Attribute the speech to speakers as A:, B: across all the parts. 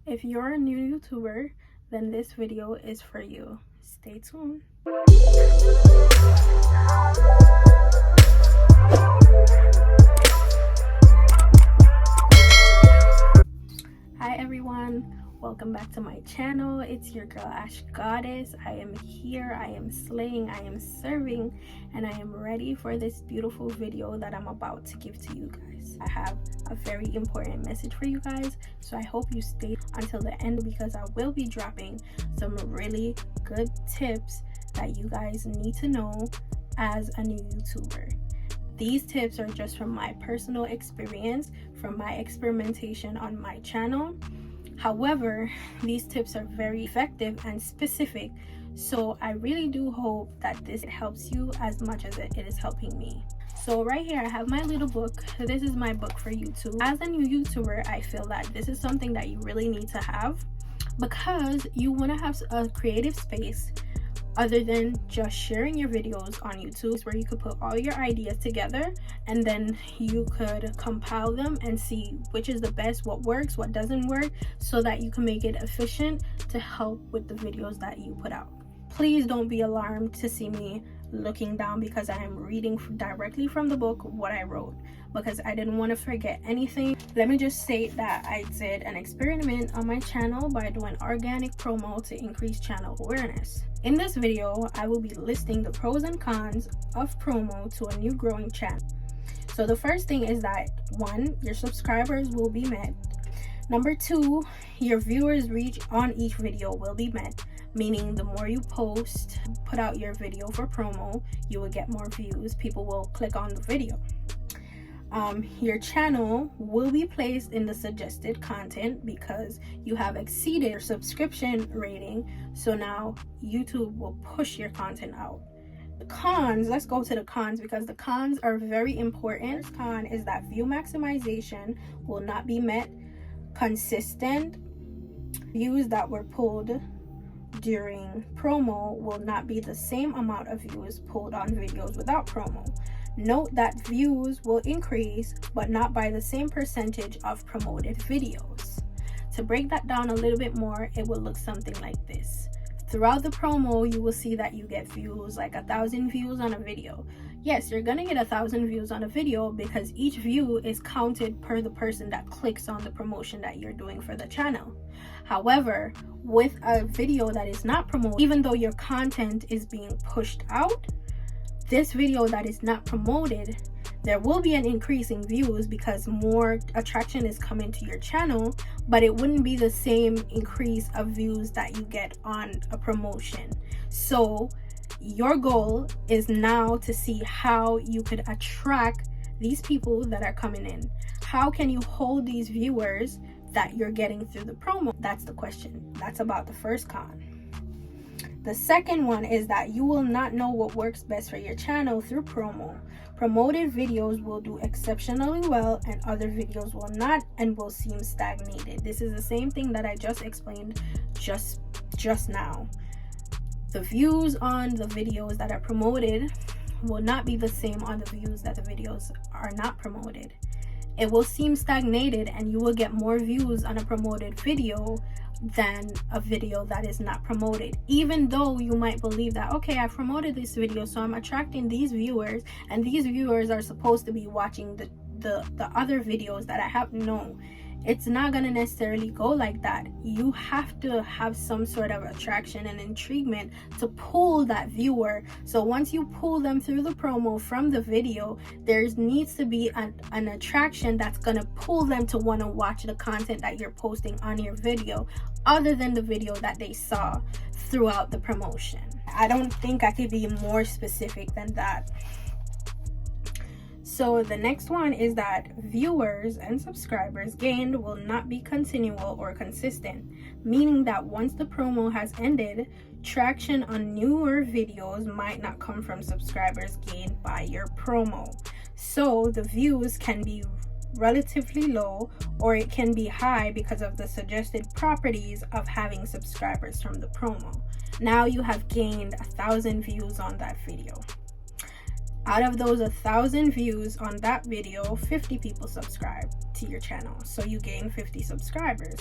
A: If you're a new YouTuber, then this video is for you. Stay tuned. Hi everyone, welcome back to my channel. It's your girl Ash Goddess. I am here, I am slaying, I am serving, and I am ready for this beautiful video that I'm about to give to you guys. I have a very important message for you guys, so I hope you stay until the end because I will be dropping some really good tips that you guys need to know as a new YouTuber. These tips are just from my personal experience, from my experimentation on my channel. However, these tips are very effective and specific, so I really do hope that this helps you as much as it is helping me. So right here I have my little book. This is my book for YouTube. As a new YouTuber, I feel that this is something that you really need to have because you want to have a creative space other than just sharing your videos on YouTube, where you could put all your ideas together and then you could compile them and see which is the best, what works, what doesn't work, so that you can make it efficient to help with the videos that you put out. Please don't be alarmed to see me looking down because I am reading directly from the book what I wrote, because I didn't want to forget anything. Let me just state that I did an experiment on my channel by doing organic promo to increase channel awareness. In this video, I will be listing the pros and cons of promo to a new growing channel. So the first thing is that 1, your subscribers will be met. Number 2, your viewers reach on each video will be met, meaning the more you put out your video for promo, you will get more views. People will click on the video. Your channel will be placed in the suggested content because you have exceeded your subscription rating, so now YouTube will push your content out. The cons, let's go to the cons because the cons are very important. First con is that view maximization will not be met. Consistent views that were pulled during promo will not be the same amount of views pulled on videos without promo. Note that views will increase, but not by the same percentage of promoted videos. To break that down a little bit more, it will look something like this. Throughout the promo, you will see that you get views, like 1,000 views on a video. Yes, you're gonna get 1,000 views on a video because each view is counted per the person that clicks on the promotion that you're doing for the channel. However, with a video that is not promoted, even though your content is being pushed out, this video that is not promoted, there will be an increase in views because more attraction is coming to your channel, but it wouldn't be the same increase of views that you get on a promotion. So your goal is now to see how you could attract these people that are coming in. How can you hold these viewers that you're getting through the promo? That's the question. That's about the first con. The second one is that you will not know what works best for your channel through promo. Promoted videos will do exceptionally well and other videos will not and will seem stagnated. This is the same thing that I just explained just now. The views on the videos that are promoted will not be the same on the views that the videos are not promoted. It will seem stagnated and you will get more views on a promoted video than a video that is not promoted, even though you might believe that, okay, I promoted this video, so I'm attracting these viewers and these viewers are supposed to be watching the other videos that I have. No, it's not going to necessarily go like that. You have to have some sort of attraction and intriguement to pull that viewer. So once you pull them through the promo from the video, there needs to be an attraction that's going to pull them to want to watch the content that you're posting on your video, other than the video that they saw throughout the promotion. I don't think I could be more specific than that. So the next one is that viewers and subscribers gained will not be continual or consistent, meaning that once the promo has ended, traction on newer videos might not come from subscribers gained by your promo. So the views can be relatively low or it can be high because of the suggested properties of having subscribers from the promo. Now you have gained 1,000 views on that video. Out of those 1,000 views on that video, 50 people subscribe to your channel, so you gain 50 subscribers.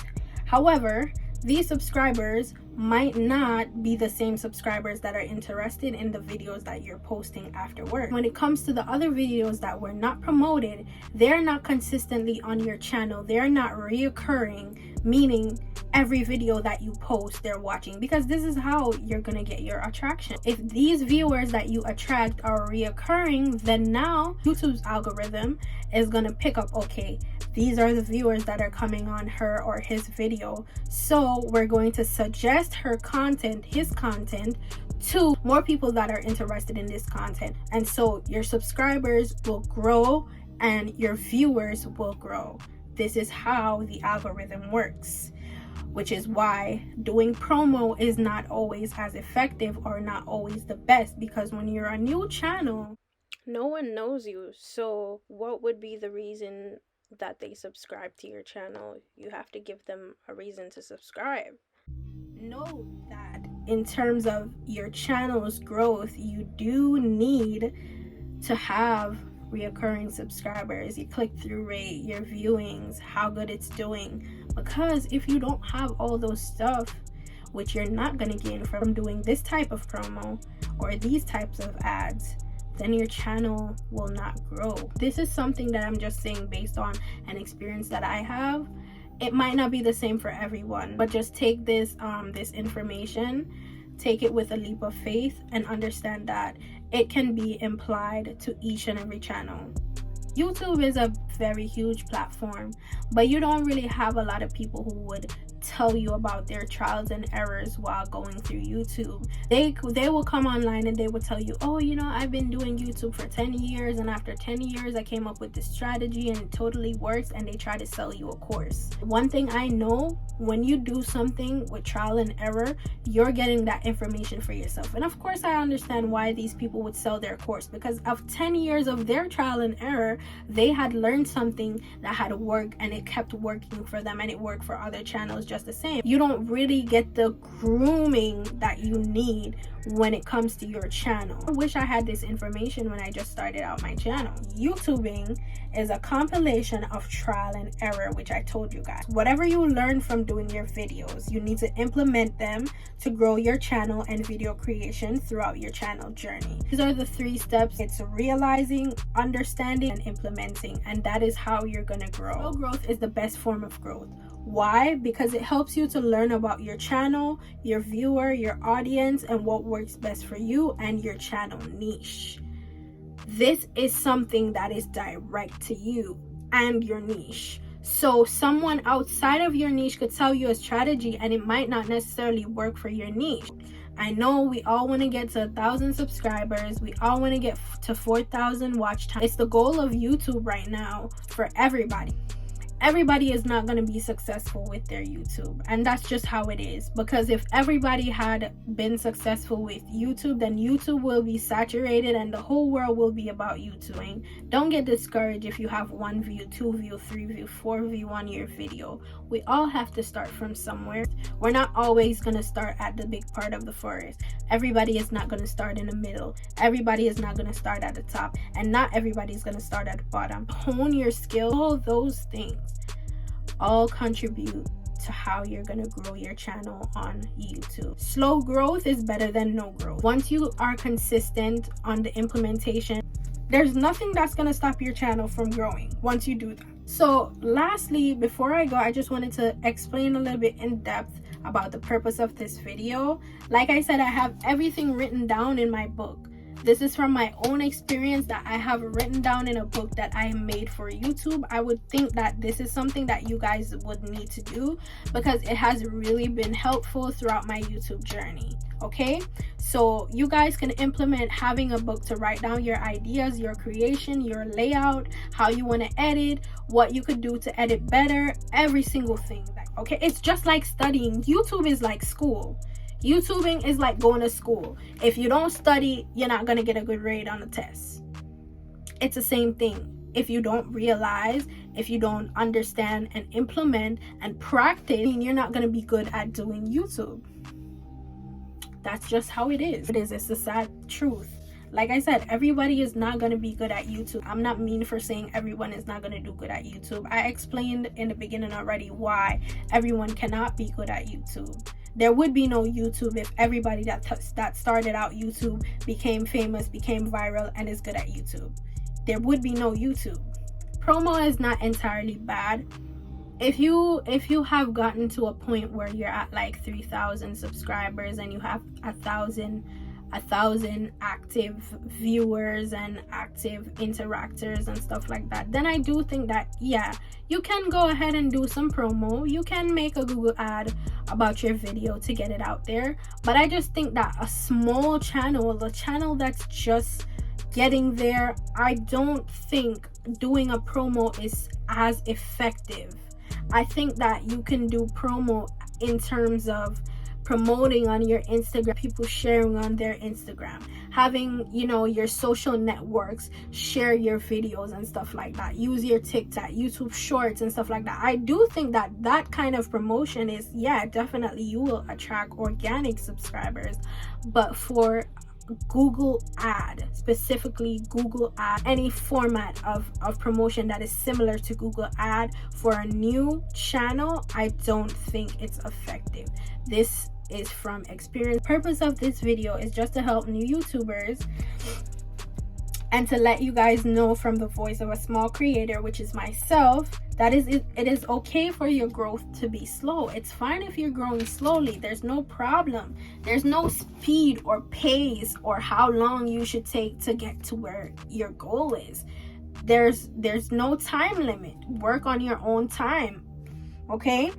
A: However, these subscribers might not be the same subscribers that are interested in the videos that you're posting after work. When it comes to the other videos that were not promoted, they're not consistently on your channel. They're not reoccurring, meaning every video that you post they're watching, because this is how you're gonna get your attraction. If these viewers that you attract are reoccurring, then now YouTube's algorithm is gonna pick up, okay, these are the viewers that are coming on her or his video, so we're going to suggest her content, his content, to more people that are interested in this content. And so your subscribers will grow and your viewers will grow. This is how the algorithm works, which is why doing promo is not always as effective or not always the best, because when you're a new channel, no one knows you. So what would be the reason that they subscribe to your channel? You have to give them a reason to subscribe. Know that in terms of your channel's growth, you do need to have reoccurring subscribers, your click-through rate, your viewings, how good it's doing. Because if you don't have all those stuff, which you're not going to gain from doing this type of promo or these types of ads, then your channel will not grow. This is something that I'm just saying based on an experience that I have. It might not be the same for everyone, but just take this this information, take it with a leap of faith, and understand that it can be applied to each and every channel. YouTube is a very huge platform, but you don't really have a lot of people who would tell you about their trials and errors while going through YouTube. They will come online and they will tell you, oh, you know, I've been doing YouTube for 10 years and after 10 years I came up with this strategy and it totally works, and they try to sell you a course. One thing I know, when you do something with trial and error, you're getting that information for yourself. And of course I understand why these people would sell their course, because of 10 years of their trial and error, they had learned something that had worked and it kept working for them, and it worked for other channels just the same. You don't really get the grooming that you need when it comes to your channel. I wish I had this information when I just started out my channel. YouTubing is a compilation of trial and error, which I told you guys. Whatever you learn from doing your videos, you need to implement them to grow your channel and video creation throughout your channel journey. These are the 3 steps. It's realizing, understanding, and implementing, and that is how you're gonna grow. Slow growth is the best form of growth. Why? Because it helps you to learn about your channel, your viewer, your audience, and what works best for you and your channel niche. This is something that is direct to you and your niche. So someone outside of your niche could tell you a strategy and it might not necessarily work for your niche. I know we all want to get to 1,000 subscribers. We all want to get to 4,000 watch time. It's the goal of YouTube right now for everybody. Everybody is not going to be successful with their YouTube, and that's just how it is. Because if everybody had been successful with YouTube, then YouTube will be saturated and the whole world will be about YouTubing. Don't get discouraged if you have 1 view, 2 view, 3 view, 4 view on your video. We all have to start from somewhere. We're not always going to start at the big part of the forest. Everybody is not going to start in the middle. Everybody is not going to start at the top, and not everybody is going to start at the bottom. Hone your skill. All those things all contribute to how you're gonna grow your channel on YouTube. Slow growth is better than no growth. Once you are consistent on the implementation, there's nothing that's gonna stop your channel from growing once you do that. So lastly, before I go, I just wanted to explain a little bit in depth about the purpose of this video. Like I said, I have everything written down in my book. This is from my own experience that I have written down in a book that I made for YouTube. I would think that this is something that you guys would need to do because it has really been helpful throughout my YouTube journey. Okay, so you guys can implement having a book to write down your ideas, your creation, your layout, how you want to edit, what you could do to edit better, every single thing. Okay, it's just like studying. YouTube is like school. YouTubing is like going to school. If you don't study, you're not going to get a good grade on the test. It's the same thing. If you don't realize, if you don't understand and implement and practice, you're not going to be good at doing YouTube. That's just how it is. It's a sad truth. Like I said, everybody is not going to be good at YouTube. I'm not mean for saying everyone is not going to do good at YouTube. I explained in the beginning already why everyone cannot be good at YouTube. There would be no YouTube if everybody that started out YouTube became famous, became viral, and is good at YouTube. There would be no YouTube. Promo is not entirely bad. If you have gotten to a point where you're at like 3,000 subscribers and you have a thousand active viewers and active interactors and stuff like that, then I do think that, yeah, you can go ahead and do some promo. You can make a Google ad about your video to get it out there. But I just think that a small channel, a channel that's just getting there, I don't think doing a promo is as effective. I think that you can do promo in terms of promoting on your Instagram, people sharing on their Instagram, having, you know, your social networks share your videos and stuff like that. Use your TikTok, YouTube shorts and stuff like that. I do think that that kind of promotion is, yeah, definitely you will attract organic subscribers. But for Google ad, specifically Google ad, any format of promotion that is similar to Google ad for a new channel, I don't think it's effective. This is from experience. The purpose of this video is just to help new YouTubers and to let you guys know from the voice of a small creator, which is myself, that it is okay for your growth to be slow. It's fine if you're growing slowly. There's no problem. There's no speed or pace or how long you should take to get to where your goal is. There's no time limit. Work on your own time, okay?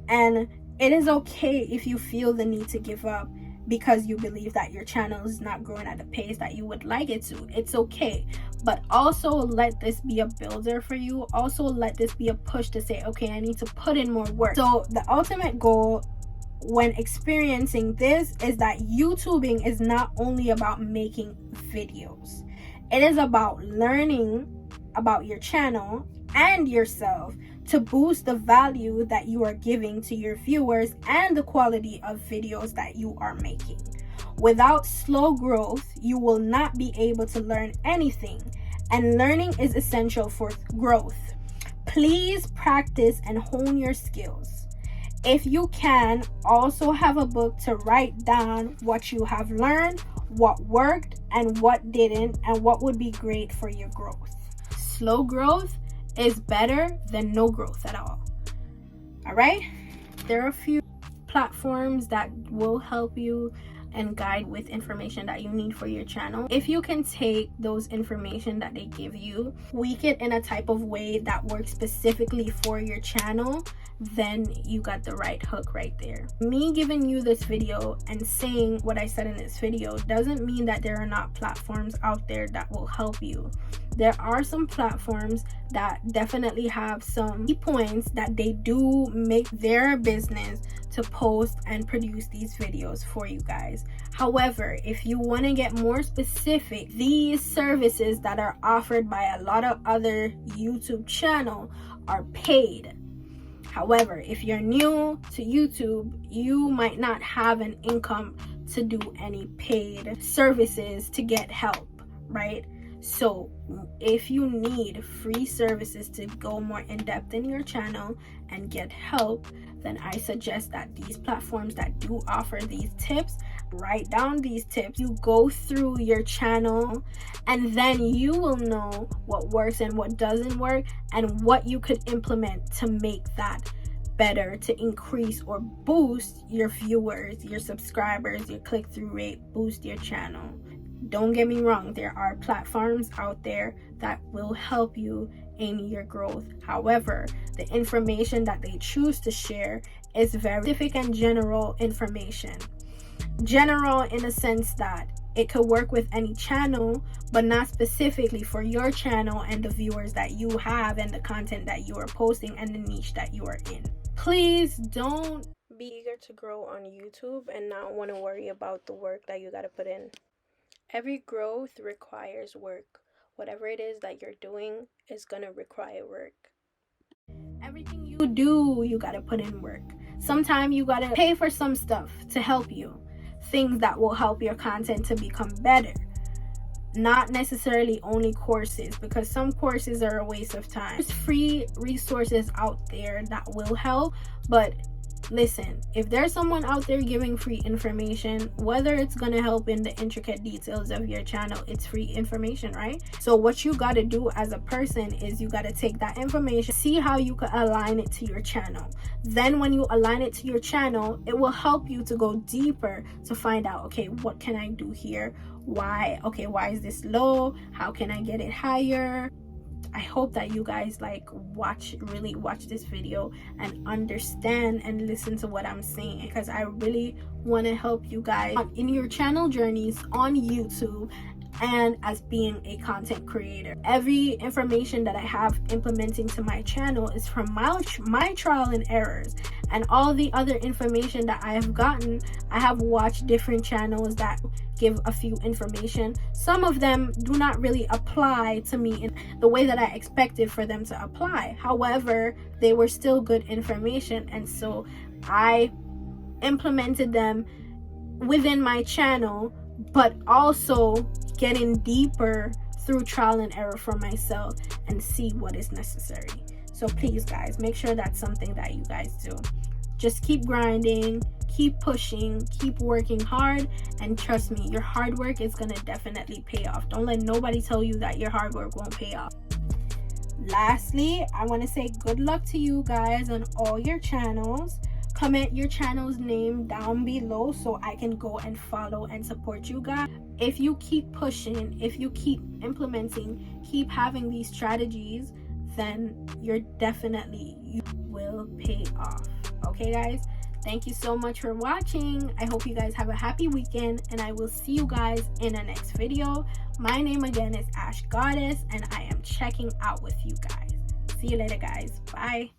A: And it is okay if you feel the need to give up because you believe that your channel is not growing at the pace that you would like it to. It's okay. But also let this be a builder for you. Also let this be a push to say, okay, I need to put in more work. So the ultimate goal when experiencing this is that YouTubing is not only about making videos. It is about learning about your channel and yourself to boost the value that you are giving to your viewers and the quality of videos that you are making. Without slow growth, you will not be able to learn anything, and learning is essential for growth. Please practice and hone your skills. If you can, also have a book to write down what you have learned, what worked and what didn't, and what would be great for your growth. Slow growth is better than no growth at all. All right, there are a few platforms that will help you and guide with information that you need for your channel. If you can take those information that they give you, tweak it in a type of way that works specifically for your channel, then you got the right hook right there. Me giving you this video and saying what I said in this video doesn't mean that there are not platforms out there that will help you. There are some platforms that definitely have some key points that they do make their business to post and produce these videos for you guys. However, if you want to get more specific, these services that are offered by a lot of other YouTube channels are paid. However, if you're new to YouTube, you might not have an income to do any paid services to get help, right? So if you need free services to go more in depth in your channel and get help, then I suggest that these platforms that do offer these tips, write down these tips. You go through your channel and then you will know what works and what doesn't work and what you could implement to make that better, to increase or boost your viewers, your subscribers, your click-through rate, boost your channel. Don't get me wrong, there are platforms out there that will help you in your growth. However, the information that they choose to share is very specific and general information. General in a sense that it could work with any channel, but not specifically for your channel and the viewers that you have and the content that you are posting and the niche that you are in. Please don't be eager to grow on YouTube and not want to worry about the work that you got to put in. Every growth requires work. Whatever it is that you're doing is going to require work. Everything you do, you got to put in work. Sometimes you got to pay for some stuff to help you. Things that will help your content to become better. not necessarily only courses, because some courses are a waste of time. There's free resources out there that will help, but listen, if there's someone out there giving free information, whether it's going to help in the intricate details of your channel, it's free information, right? So what you got to do as a person is you got to take that information, see how you can align it to your channel. Then when you align it to your channel, it will help you to go deeper to find out, okay, what can I do here? Why is this low? How can I get it higher? I hope that you guys really watch this video and understand and listen to what I'm saying, because I really want to help you guys in your channel journeys on YouTube and as being a content creator. Every information that I have implementing to my channel is from my trial and errors, and all the other information that I have gotten, I have watched different channels that give a few information. Some of them do not really apply to me in the way that I expected for them to apply. However, they were still good information, and so I implemented them within my channel, but also getting deeper through trial and error for myself and see what is necessary. So please guys, make sure that's something that you guys do. Just keep grinding, keep pushing, keep working hard, and trust me, your hard work is gonna definitely pay off. Don't let nobody tell you that your hard work won't pay off. Lastly, I want to say good luck to you guys on all your channels. Comment your channel's name down below so I can go and follow and support you guys. If you keep pushing, if you keep implementing, keep having these strategies, then you will pay off. Okay guys, thank you so much for watching. I hope you guys have a happy weekend, and I will see you guys in the next video. My name again is Ash Goddess, and I am checking out with you guys. See you later guys. Bye.